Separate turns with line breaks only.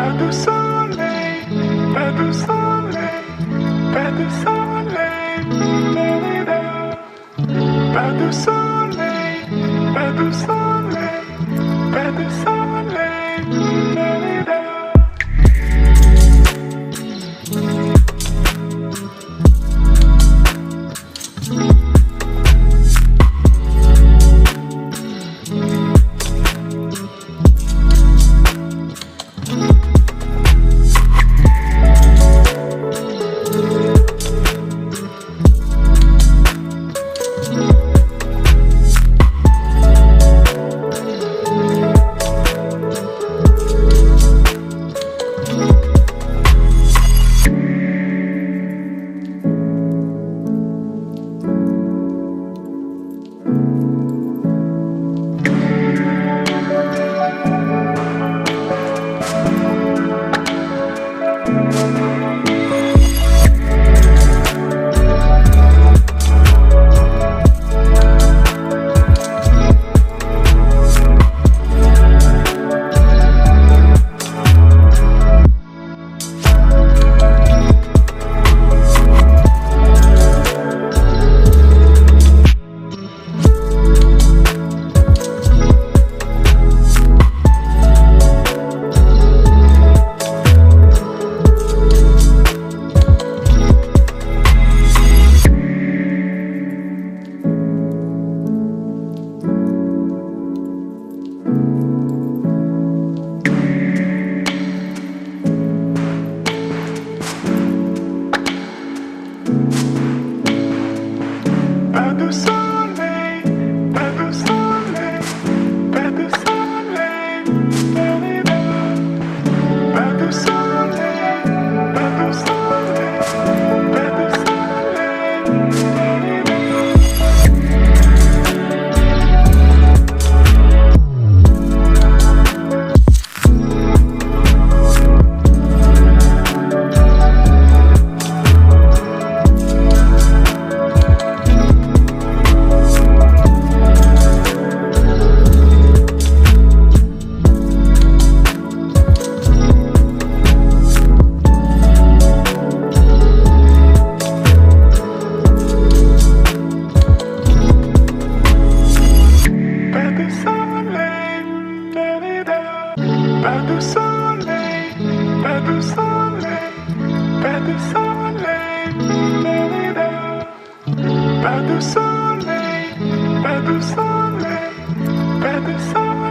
pas de soleil, pas de soleil, pas de soleil, pas de soleil, pas de soleil, pas de soleil, pas de soleil, pas de soleil, pas de soleil, pas de soleil, pas de soleil, pas de pas de soleil, pas de soleil, pas de soleil, pas de soleil, pas de soleil, pas de soleil.